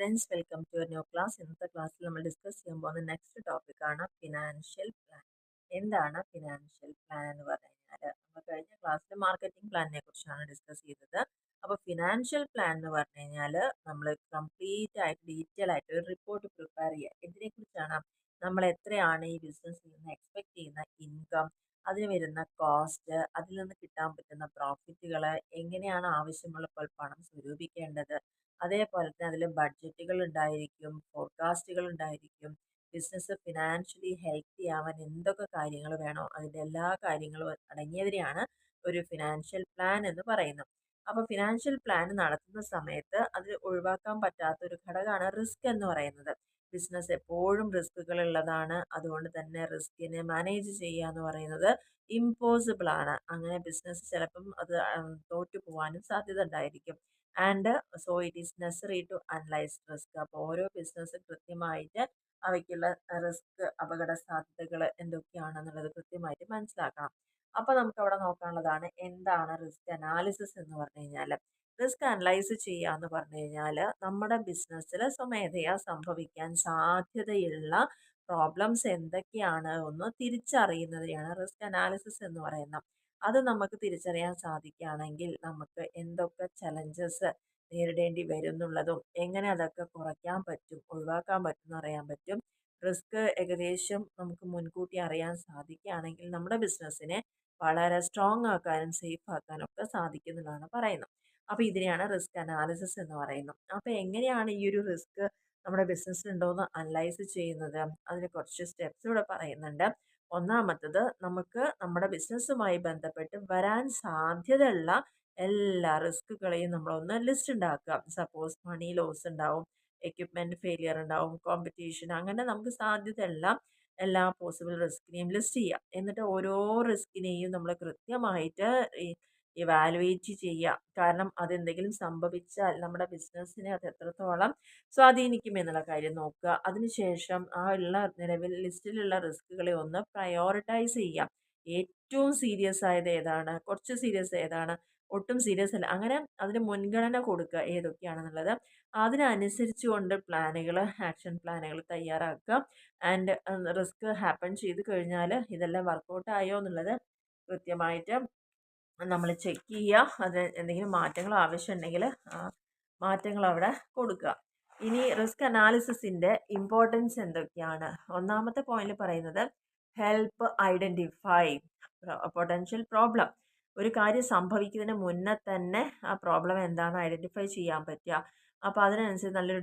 Friends, welcome to new class. ഇന്നത്തെ ക്ലാസ്സിൽ നമ്മൾ ഡിസ്കസ് ചെയ്യാൻ പോകുന്ന നെക്സ്റ്റ് ടോപ്പിക്കാണ് ഫിനാൻഷ്യൽ പ്ലാൻ. എന്താണ് ഫിനാൻഷ്യൽ പ്ലാൻ എന്ന് പറഞ്ഞു കഴിഞ്ഞാൽ, നമ്മൾ കഴിഞ്ഞ ക്ലാസ്സിൽ മാർക്കറ്റിംഗ് പ്ലാനിനെ കുറിച്ചാണ് ഡിസ്കസ് ചെയ്തത്. അപ്പോൾ ഫിനാൻഷ്യൽ പ്ലാൻ എന്ന് പറഞ്ഞു കഴിഞ്ഞാൽ നമ്മൾ കംപ്ലീറ്റ് ആയിട്ട് ഡീറ്റെയിൽ ആയിട്ട് ഒരു റിപ്പോർട്ട് പ്രിപ്പയർ ചെയ്യുക. ഇതിനെക്കുറിച്ചാണ് നമ്മൾ എത്രയാണ് ഈ ബിസിനസ്സിൽ നിന്ന് എക്സ്പെക്ട് ചെയ്യുന്ന ഇൻകം, അതിന് വരുന്ന കോസ്റ്റ്, അതിൽ നിന്ന് കിട്ടാൻ പറ്റുന്ന പ്രോഫിറ്റുകൾ, എങ്ങനെയാണ് ആവശ്യമുള്ളപ്പോൾ പണം സ്വരൂപിക്കേണ്ടത്, അതേപോലെ തന്നെ അതിൽ ബഡ്ജറ്റുകൾ ഉണ്ടായിരിക്കും, ഫോർകാസ്റ്റുകൾ ഉണ്ടായിരിക്കും. ബിസിനസ് ഫിനാൻഷ്യലി ഹെൽത്തി ആവാൻ എന്തൊക്കെ കാര്യങ്ങൾ വേണോ അതിൻ്റെ എല്ലാ കാര്യങ്ങളും അടങ്ങിയതിനെയാണ് ഒരു ഫിനാൻഷ്യൽ പ്ലാൻ എന്ന് പറയുന്നത്. അപ്പോൾ ഫിനാൻഷ്യൽ പ്ലാൻ നടത്തുന്ന സമയത്ത് അതിൽ ഒഴിവാക്കാൻ പറ്റാത്ത ഒരു ഘടകമാണ് റിസ്ക് എന്ന് പറയുന്നത്. ബിസിനസ് എപ്പോഴും റിസ്കുകൾ ഉള്ളതാണ്. അതുകൊണ്ട് തന്നെ റിസ്കിനെ മാനേജ് ചെയ്യുക എന്ന് പറയുന്നത് ഇമ്പോസിബിൾ ആണ്. അങ്ങനെ ബിസിനസ് ചിലപ്പം അത് തോറ്റു പോകാനും സാധ്യത ഉണ്ടായിരിക്കും. And so it is necessary to analyse risk. അപ്പോൾ ഓരോ ബിസിനസ്സും കൃത്യമായിട്ട് അവയ്ക്കുള്ള റിസ്ക്, അപകട സാധ്യതകൾ എന്തൊക്കെയാണെന്നുള്ളത് കൃത്യമായിട്ട് മനസ്സിലാക്കണം. അപ്പോൾ നമുക്ക് അവിടെ നോക്കാനുള്ളതാണ് എന്താണ് റിസ്ക് അനാലിസിസ് എന്ന് പറഞ്ഞു കഴിഞ്ഞാൽ. റിസ്ക് അനലൈസ് ചെയ്യുക എന്ന് പറഞ്ഞു കഴിഞ്ഞാൽ നമ്മുടെ ബിസിനസ്സിൽ സ്വമേധയാ സംഭവിക്കാൻ സാധ്യതയുള്ള പ്രോബ്ലംസ് എന്തൊക്കെയാണ് ഒന്ന് തിരിച്ചറിയുന്നതിനെയാണ് റിസ്ക് അനാലിസിസ് എന്ന് പറയുന്നത്. അത് നമുക്ക് തിരിച്ചറിയാൻ സാധിക്കുകയാണെങ്കിൽ നമുക്ക് എന്തൊക്കെ ചലഞ്ചസ് നേരിടേണ്ടി വരും എന്നുള്ളതും എങ്ങനെ അതൊക്കെ കുറയ്ക്കാൻ പറ്റും, ഒഴിവാക്കാൻ പറ്റും എന്ന് അറിയാൻ പറ്റും. റിസ്ക് ഏകദേശം നമുക്ക് മുൻകൂട്ടി അറിയാൻ സാധിക്കുകയാണെങ്കിൽ നമ്മുടെ ബിസിനസ്സിനെ വളരെ സ്ട്രോങ് ആക്കാനും സേഫ് ആക്കാനും ഒക്കെ സാധിക്കുന്നതാണ് പറയുന്നത്. അപ്പോൾ ഇതിനെയാണ് റിസ്ക് അനാലിസിസ് എന്ന് പറയുന്നത്. അപ്പോൾ എങ്ങനെയാണ് ഈ ഒരു റിസ്ക് നമ്മുടെ ബിസിനസ്സിൽ ഉണ്ടോയെന്ന് അനലൈസ് ചെയ്യുന്നത്, അതിന് കുറച്ച് സ്റ്റെപ്സ് ഇവിടെ പറയുന്നുണ്ട്. ഒന്നാമത്തത്, നമുക്ക് നമ്മുടെ ബിസിനസ്സുമായി ബന്ധപ്പെട്ട് വരാൻ സാധ്യതയുള്ള എല്ലാ റിസ്കുകളെയും നമ്മളൊന്ന് ലിസ്റ്റ് ഉണ്ടാക്കുക. സപ്പോസ് മണി ലോസ് ഉണ്ടാവും, എക്യുപ്മെന്റ് ഫെയിലിയർ ഉണ്ടാവും, കോമ്പറ്റീഷൻ, അങ്ങനെ നമുക്ക് സാധ്യതയുള്ള എല്ലാ പോസിബിൾ റിസ്കിനെയും ലിസ്റ്റ് ചെയ്യാം. എന്നിട്ട് ഓരോ റിസ്കിനെയും നമ്മൾ കൃത്യമായിട്ട് ഇവാലുവേറ്റ് ചെയ്യുക. കാരണം അതെന്തെങ്കിലും സംഭവിച്ചാൽ നമ്മുടെ ബിസിനസ്സിനെ അത് എത്രത്തോളം സ്വാധീനിക്കും എന്നുള്ള കാര്യം നോക്കുക. അതിനുശേഷം ആ ഉള്ള നിലവിൽ ലിസ്റ്റിലുള്ള റിസ്കുകളെ ഒന്ന് പ്രയോറിറ്റൈസ് ചെയ്യാം. ഏറ്റവും സീരിയസ് ആയത് ഏതാണ്, കുറച്ച് സീരിയസ് ഏതാണ്, ഒട്ടും സീരിയസ് അല്ല, അങ്ങനെ അതിന് മുൻഗണന കൊടുക്കുക ഏതൊക്കെയാണെന്നുള്ളത്. അതിനനുസരിച്ച് കൊണ്ട് പ്ലാനുകൾ, ആക്ഷൻ പ്ലാനുകൾ തയ്യാറാക്കുക. ആൻഡ് റിസ്ക് ഹാപ്പൻ ചെയ്ത് കഴിഞ്ഞാൽ ഇതെല്ലാം വർക്കൗട്ട് ആയോ എന്നുള്ളത് കൃത്യമായിട്ട് നമ്മൾ ചെക്ക് ചെയ്യുക. അത് എന്തെങ്കിലും മാറ്റങ്ങൾ ആവശ്യമുണ്ടെങ്കിൽ മാറ്റങ്ങൾ അവിടെ കൊടുക്കുക. ഇനി റിസ്ക് അനാലിസിസിൻ്റെ ഇമ്പോർട്ടൻസ് എന്തൊക്കെയാണ്? ഒന്നാമത്തെ പോയിന്റ് പറയുന്നത് ഹെൽപ്പ് ഐഡൻറ്റിഫൈ പൊട്ടൻഷ്യൽ പ്രോബ്ലം. ഒരു കാര്യം സംഭവിക്കുന്നതിന് മുന്നേ തന്നെ ആ പ്രോബ്ലം എന്താണെന്ന് ഐഡൻറ്റിഫൈ ചെയ്യാൻ പറ്റുക. അപ്പോൾ അതിനനുസരിച്ച് നല്ലൊരു